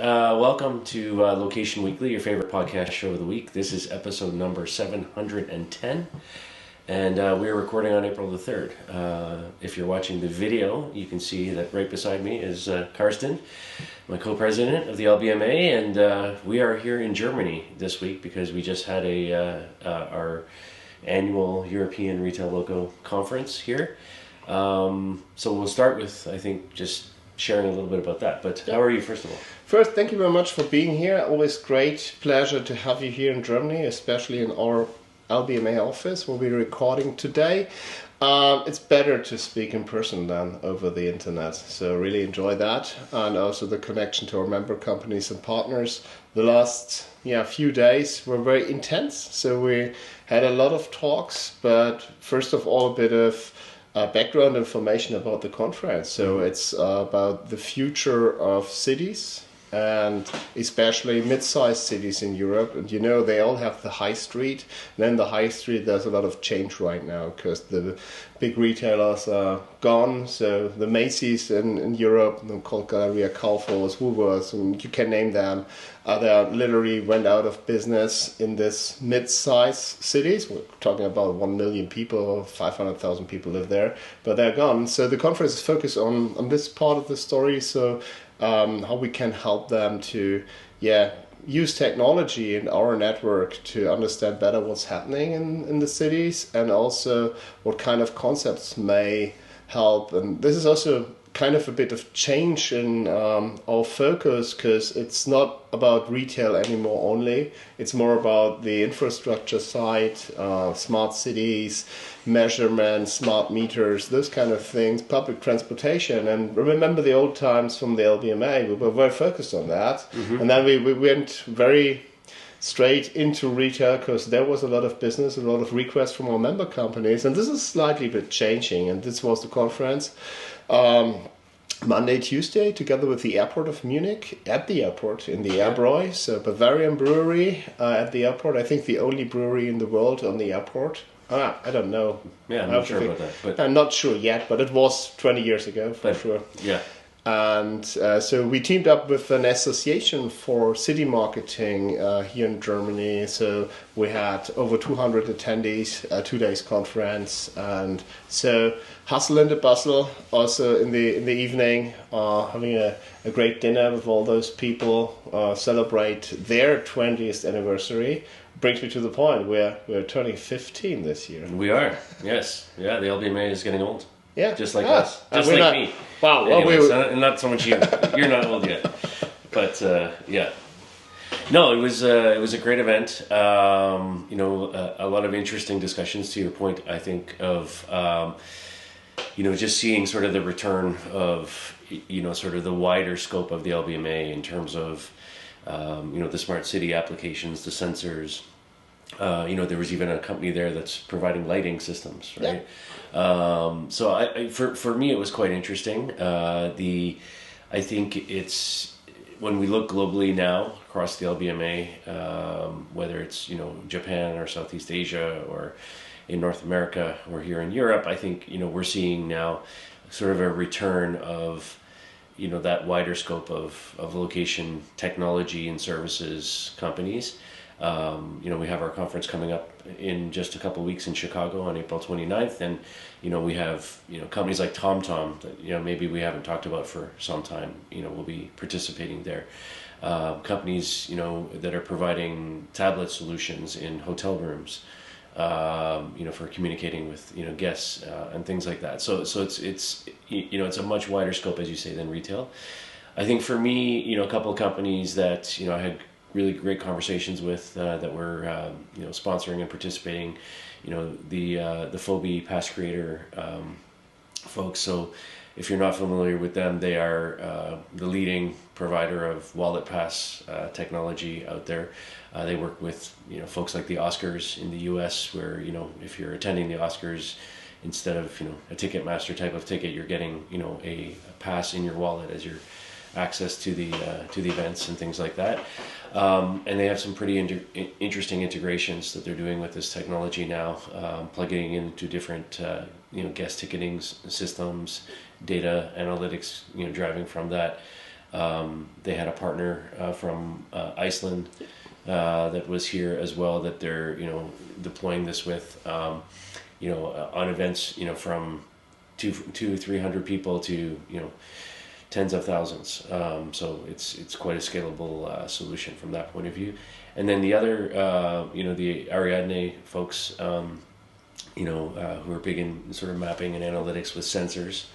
Welcome to Location Weekly, your favorite podcast show of the week. This is episode number 710, and we are recording on April the 3rd. If you're watching the video, you can see that right beside me is Karsten, my co-president of the LBMA, and we are here in Germany this week because we just had our annual European RetailLoco conference here. So we'll start with, I think, just sharing a little bit about that. But how are you, first of all? First, thank you very much for being here. Always great pleasure to have you here in Germany, especially in our LBMA office where we're recording today. It's better to speak in person than over the internet, so really enjoy that, and also the connection to our member companies and partners. The last few days were very intense, so we had a lot of talks, but first of all a bit of background information about the conference. So it's about the future of cities, and especially mid-sized cities in Europe. And they all have the high street. And in the high street there's a lot of change right now because the big retailers are gone. So the Macy's in Europe, called Galeria Kaufhaus, Woolworths, and you can name them, they literally went out of business in this mid-sized cities. We're talking about 1 million people, 500,000 people live there, but they're gone. So the conference is focused on this part of the story. So how we can help them to use technology in our network to understand better what's happening in the cities, and also what kind of concepts may help. And this is also kind of a bit of change in our focus, because it's not about retail anymore only. It's more about the infrastructure side, smart cities, measurements, smart meters, those kind of things, public transportation. And remember the old times from the LBMA, we were very focused on that. Mm-hmm. And then we went very straight into retail because there was a lot of business, a lot of requests from our member companies. And this is slightly bit changing, and this was the conference. Monday, Tuesday, together with the airport of Munich, at the airport in the Airbräu, so Bavarian brewery at the airport. I think the only brewery in the world on the airport. I don't know. Yeah, I'm not sure about that. But I'm not sure yet, but it was 20 years ago for sure. Yeah. And so we teamed up with an association for city marketing here in Germany. So we had over 200 attendees, 2 days conference, and so hustle and the bustle. Also in the evening, having a great dinner with all those people, celebrate their 20th anniversary. Brings me to the point where we're turning 15 this year. We are, yes, yeah. The LBMA is getting old. Yeah, just like us, just like me. Wow, Anyways, not so much you. You're not old yet, but yeah. No, it was a great event. A lot of interesting discussions. To your point, I think of just seeing sort of the return of sort of the wider scope of the LBMA in terms of the smart city applications, the sensors. There was even a company there that's providing lighting systems, right? Yeah. So for me, it was quite interesting. I think it's, when we look globally now across the LBMA, whether it's, Japan or Southeast Asia or in North America or here in Europe, I think, we're seeing now sort of a return of, that wider scope of location technology and services companies. We have our conference coming up in just a couple of weeks in Chicago on April 29th, and we have companies like TomTom that maybe we haven't talked about for some time. Will be participating there. Companies that are providing tablet solutions in hotel rooms, for communicating with guests and things like that. So it's a much wider scope, as you say, than retail. I think for me, a couple of companies that I had really great conversations with that were sponsoring and participating, the Fobi Passcreator folks. So if you're not familiar with them, they are the leading provider of wallet pass technology out there. They work with folks like the Oscars in the US, where if you're attending the Oscars, instead of a Ticketmaster type of ticket, you're getting a pass in your wallet as your access to the events and things like that. And they have some pretty interesting integrations that they're doing with this technology now, plugging into different guest ticketing systems, data analytics, driving from that. They had a partner from Iceland that was here as well, that they're deploying this with, on events from 200-300 people to tens of thousands. So it's quite a scalable solution from that point of view. And then the other, the Ariadne folks, who are big in sort of mapping and analytics with sensors,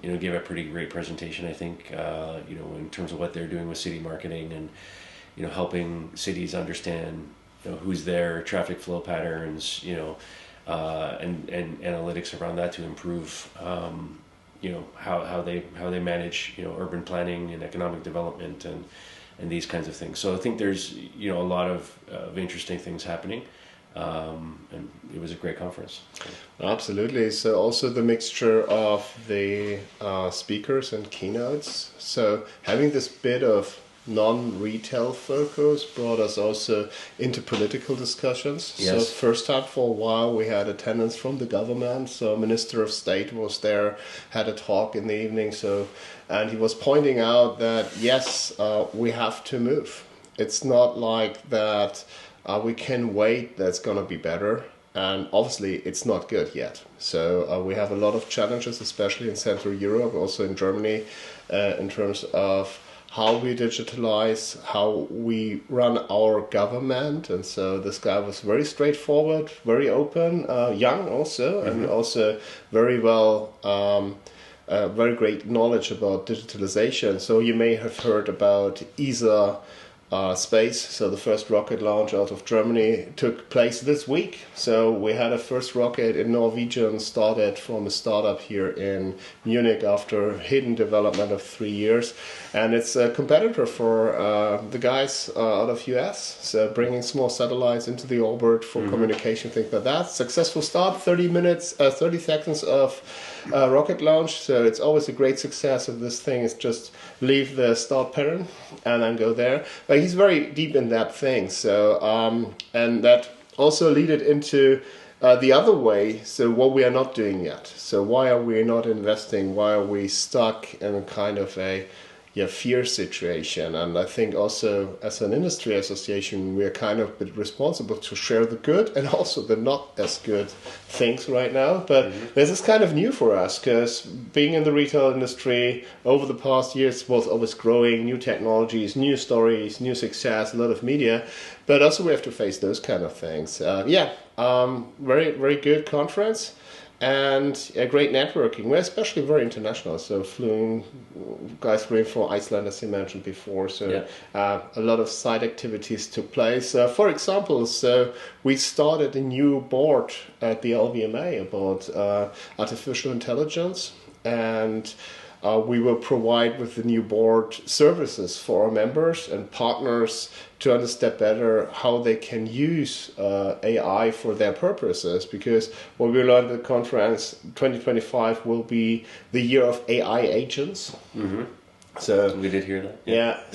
gave a pretty great presentation, I think, in terms of what they're doing with city marketing and, helping cities understand, who's there, traffic flow patterns, and analytics around that to improve, how they manage, urban planning and economic development and these kinds of things. So I think there's, a lot of interesting things happening. And it was a great conference. Absolutely. So also the mixture of the speakers and keynotes. So having this bit of non-retail focus brought us also into political discussions. Yes. So first time for a while we had attendance from the government. So Minister of State was there, had a talk in the evening. And he was pointing out that yes, we have to move. It's not like that we can wait, that's going to be better. And obviously it's not good yet. So we have a lot of challenges, especially in Central Europe, also in Germany, in terms of how we digitalize, how we run our government. And so this guy was very straightforward, very open, young also, and also very well, very great knowledge about digitalization. So you may have heard about ESA space. So the first rocket launch out of Germany took place this week. So we had a first rocket in Norwegian, started from a startup here in Munich after hidden development of 3 years. And it's a competitor for the guys out of US. So bringing small satellites into the orbit for communication, things like that. Successful start, 30 seconds of rocket launch. So it's always a great success if this thing is just leave the start pattern and then go there. But he's very deep in that thing. So and that also lead it into the other way. So what we are not doing yet. So why are we not investing? Why are we stuck in kind of a fear situation? And I think also as an industry association, we are kind of responsible to share the good and also the not as good things right now. But this is kind of new for us because being in the retail industry over the past years was always growing, new technologies, new stories, new success, a lot of media. But also we have to face those kind of things. Very, very good conference. And a great networking. We're especially very international. So guys flew from Iceland, as you mentioned before. So a lot of side activities took place. For example, so we started a new board at the LBMA about artificial intelligence, and we will provide with the new board services for our members and partners to understand better how they can use AI for their purposes. Because what we learned at the conference, 2025 will be the year of AI agents. So we did hear that.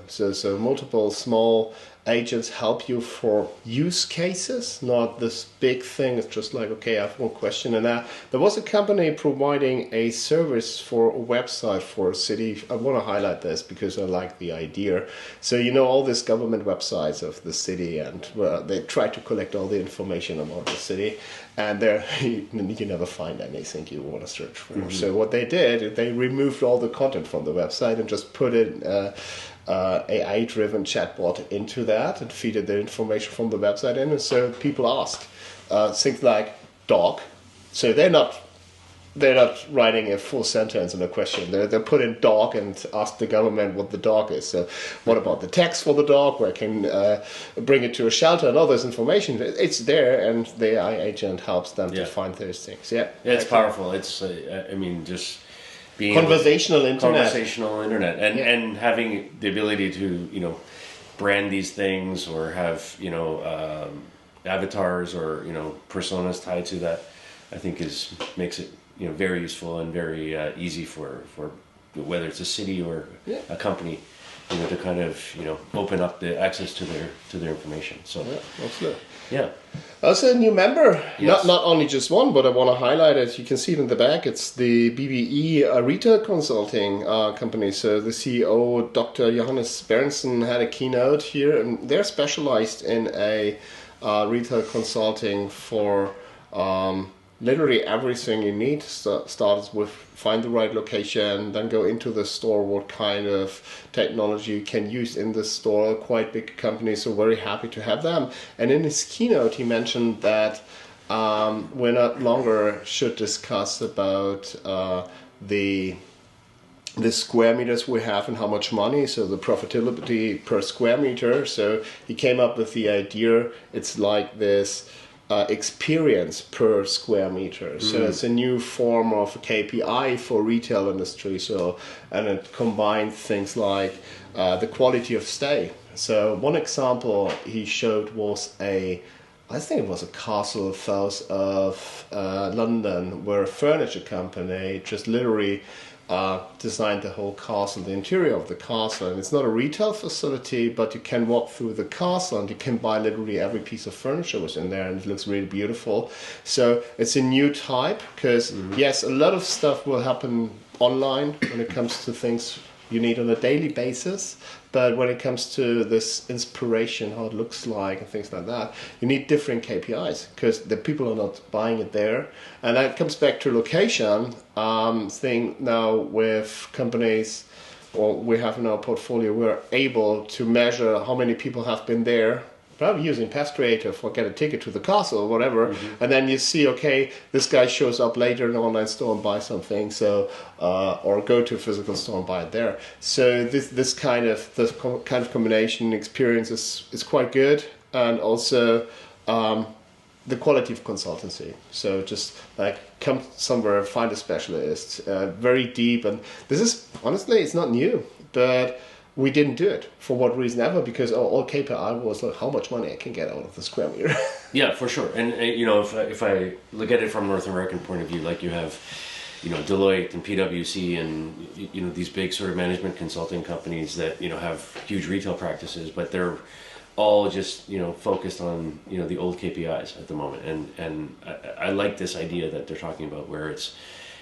So multiple small agents help you for use cases, not this big thing. It's just like, okay, I have one question. And there was a company providing a service for a website for a city. I want to highlight this because I like the idea. So all these government websites of the city, and they try to collect all the information about the city, and there you never find anything you want to search for. So what they did, they removed all the content from the website and just put it AI-driven chatbot into that and feeded the information from the website in. And so people ask things like dog. So they're not writing a full sentence in a question. They put in dog and ask the government what the dog is. So what about the text for the dog? Where can bring it to a shelter and all this information? It's there, and the AI agent helps them to find those things. Yeah, it's powerful. It's just being conversational internet, and having the ability to brand these things or have avatars or personas tied to that, I think makes it very useful and very easy for whether it's a city or a company to kind of open up the access to their information. So Yeah, absolutely. yeah. Also a new member, Yes. not only just one, but I want to highlight it. You can see it in the back. It's the BBE Retail Consulting company. So the CEO, Dr. Johannes Berndsen, had a keynote here, and they're specialized in a retail consulting for literally everything you need. Starts with find the right location, then go into the store, what kind of technology you can use in the store. Quite big companies, so very happy to have them. And in his keynote, he mentioned that we not longer should discuss about the square meters we have and how much money, so the profitability per square meter. So he came up with the idea, it's like this experience per square meter. So it's a new form of a KPI for retail industry. So, and it combines things like the quality of stay. So one example he showed was I think it was a castle south of London, where a furniture company just literally designed the whole castle, the interior of the castle. And it's not a retail facility, but you can walk through the castle and you can buy literally every piece of furniture was in there, and it looks really beautiful. So it's a new type, because yes, a lot of stuff will happen online when it comes to things you need on a daily basis. But when it comes to this inspiration, how it looks like and things like that, you need different KPIs, because the people are not buying it there. And that comes back to location thing now with companies, or we have in our portfolio, we're able to measure how many people have been there, probably using Passcreator for get a ticket to the castle or whatever, and then you see, okay, this guy shows up later in an online store and buys something, so or go to a physical store and buy it there. So this kind of combination experience is quite good, and also the quality of consultancy. So just like come somewhere, find a specialist, very deep, and this is honestly, it's not new, but we didn't do it for what reason ever, because all KPI was like how much money I can get out of the square meter. Yeah, for sure. And if I look at it from a North American point of view, like you have, Deloitte and PwC and these big sort of management consulting companies that have huge retail practices, but they're all just focused on the old KPIs at the moment. And I like this idea that they're talking about, where it's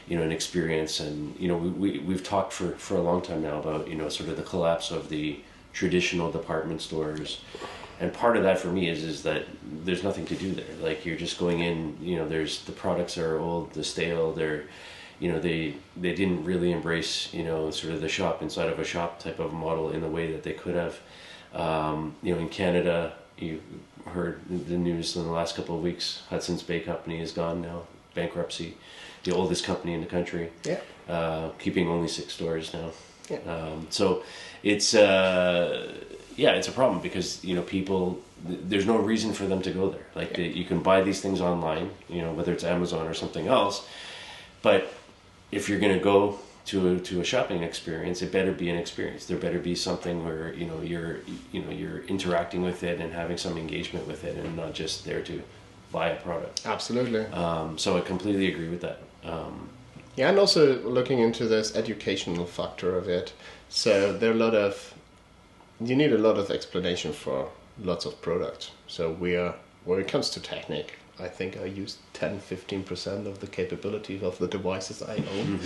an experience. And we've talked for a long time now about sort of the collapse of the traditional department stores, and part of that for me is that there's nothing to do there. Like, you're just going in, there's the products are old, they're stale, they're they didn't really embrace sort of the shop inside of a shop type of model in the way that they could have. In Canada, you heard the news in the last couple of weeks, Hudson's Bay Company is gone now, bankruptcy. The oldest company in the country, keeping only 6 stores now. Yeah. So it's it's a problem, because people, there's no reason for them to go there. Like, you can buy these things online, whether it's Amazon or something else. But if you're going to go to a shopping experience, it better be an experience. There better be something where you're interacting with it and having some engagement with it, and not just there to buy a product. Absolutely. So I completely agree with that. And also looking into this educational factor of it. So there are you need a lot of explanation for lots of products. So when it comes to technique, I think I use 10-15% of the capabilities of the devices I own.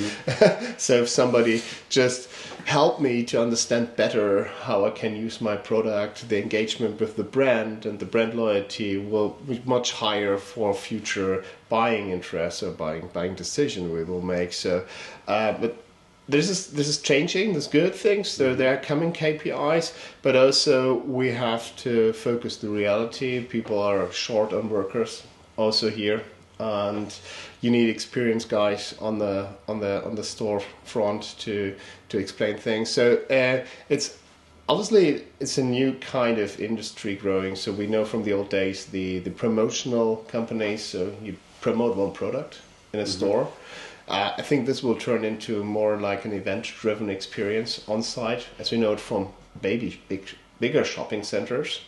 So if somebody just help me to understand better how I can use my product, the engagement with the brand and the brand loyalty will be much higher for future buying interest or buying decision we will make. So, but this is changing. There's good things. So there are coming KPIs, but also we have to focus the reality. People are short on workers also here, and you need experienced guys on the store front to explain things. So it's obviously it's a new kind of industry growing. So we know from the old days the promotional companies. So you promote one product in a store. I think this will turn into more like an event-driven experience on site, as we know it from bigger shopping centers.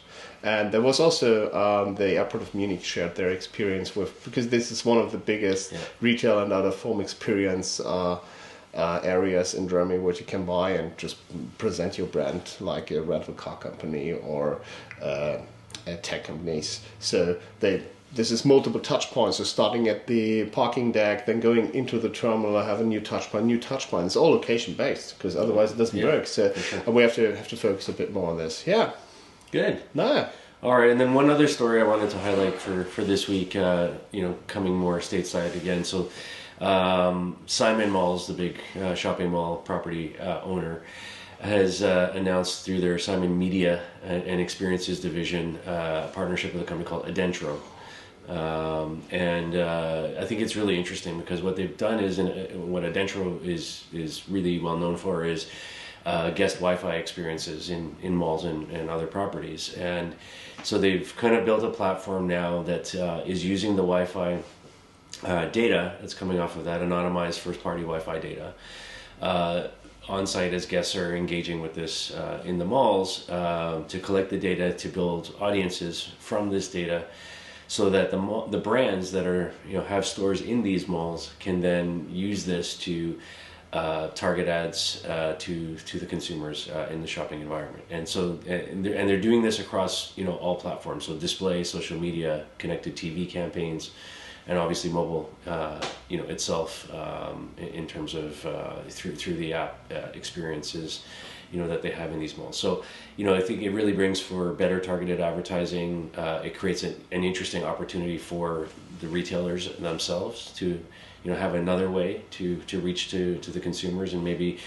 And there was also the airport of Munich shared their experience with, because this is one of the biggest retail and out-of-home experience areas in Germany where you can buy and just present your brand, like a rental car company or tech companies. So this is multiple touch points. So starting at the parking deck, then going into the terminal, I have a new touch point. It's all location based because otherwise it doesn't work. So and we have to focus a bit more on this. Yeah. Good. Nah. All right, and then one other story I wanted to highlight for this week, coming more stateside again. So Simon Malls, the big shopping mall property owner, has announced through their Simon Media and Experiences division a partnership with a company called Adentro. I think it's really interesting because what they've done is, what Adentro is really well known for is guest Wi-Fi experiences in malls and other properties. And so they've kind of built a platform now that is using the Wi-Fi data that's coming off of that anonymized first-party Wi-Fi data on site as guests are engaging with this in the malls to collect the data to build audiences from this data, so that the brands that are have stores in these malls can then use this to target ads to the consumers in the shopping environment. And so they're doing this across all platforms, so display, social media, connected TV campaigns, and obviously mobile itself in terms of through the app experiences that they have in these malls. So I think it really brings for better targeted advertising. It creates an interesting opportunity for the retailers themselves to have another way to reach to the consumers and maybe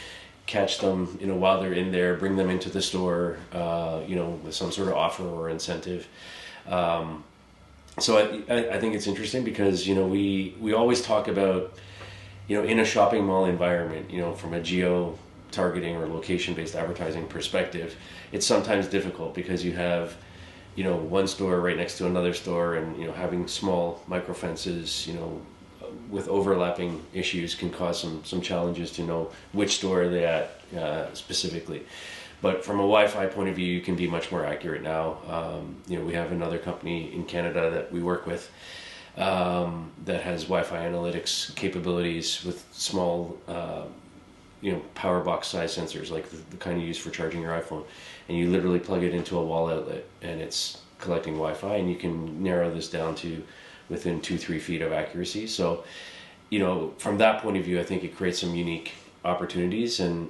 catch them while they're in there, bring them into the store with some sort of offer or incentive. So I think it's interesting because we always talk about in a shopping mall environment, from a geo targeting or location-based advertising perspective, it's sometimes difficult because you have one store right next to another store, and having small micro fences with overlapping issues can cause some challenges to know which store are they at specifically. But from a Wi-Fi point of view, you can be much more accurate now. We have another company in Canada that we work with that has Wi-Fi analytics capabilities with small power box size sensors, like the kind you use for charging your iPhone, and you literally plug it into a wall outlet and it's collecting Wi-Fi, and you can narrow this down to within 2-3 feet of accuracy. So from that point of view, I think it creates some unique opportunities, and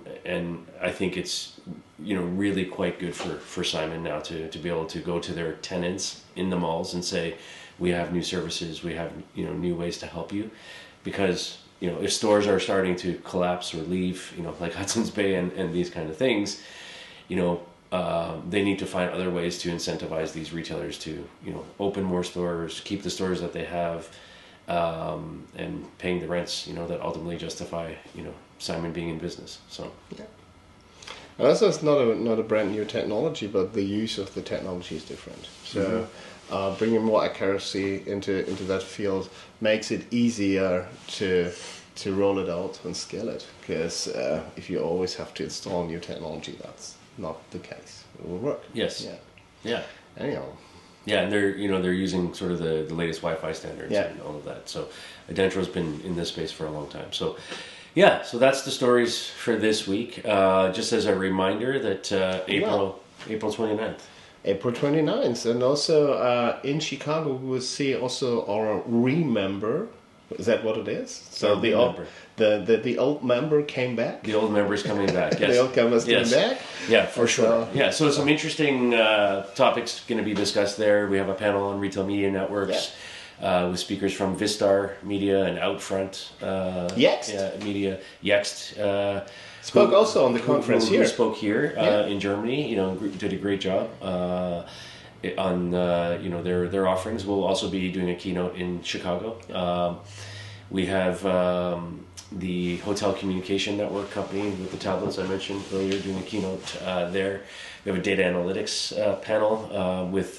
I think it's really quite good for Simon now to be able to go to their tenants in the malls and say, we have new services, we have new ways to help you, because if stores are starting to collapse or leave, like Hudson's Bay and these kind of things, they need to find other ways to incentivize these retailers to, open more stores, keep the stores that they have, and paying the rents, that ultimately justify, Simon being in business. So. Yeah. And also, it's not a brand new technology, but the use of the technology is different. So. Bringing more accuracy into that field makes it easier to roll it out and scale it. Because if you always have to install new technology, that's not the case. It will work. Yes. Yeah. Anyhow. Yeah, and they're using sort of the latest Wi-Fi standards and all of that. So Adentro's been in this space for a long time. So. Yeah, so that's the stories for this week. Just as a reminder that April 29th. April 29th, and also in Chicago we will see also our Remember. Is that what it is? So the old member came back. The old member's coming back. Yes. The old member's coming back. Yeah, for sure. Yeah, so some interesting topics going to be discussed there. We have a panel on retail media networks with speakers from Vistar Media and Outfront. YEXT Media. YEXT. Spoke also on the conference here. Who spoke here in Germany, did a great job on their offerings. We'll also be doing a keynote in Chicago. We have the Hotel Communication Network company with the tablets I mentioned earlier doing a keynote there. We have a data analytics panel with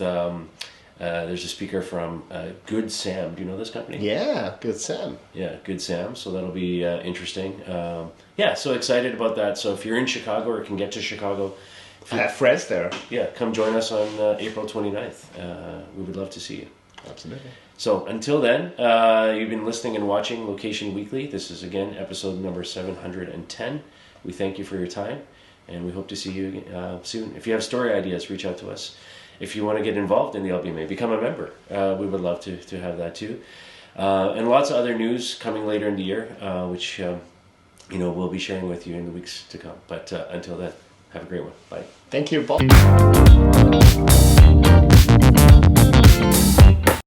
there's a speaker from Good Sam. Do you know this company? Yeah, Good Sam. Yeah, Good Sam. So that'll be interesting. So excited about that. So if you're in Chicago or can get to Chicago, I have friends there. Yeah, come join us on April 29th. We would love to see you. Absolutely. So until then, you've been listening and watching Location Weekly. This is again episode number 710. We thank you for your time, and we hope to see you soon. If you have story ideas, reach out to us. If you want to get involved in the LBMA, become a member. We would love to have that too. And lots of other news coming later in the year, which we'll be sharing with you in the weeks to come. But until then, have a great one. Bye. Thank you, Bob.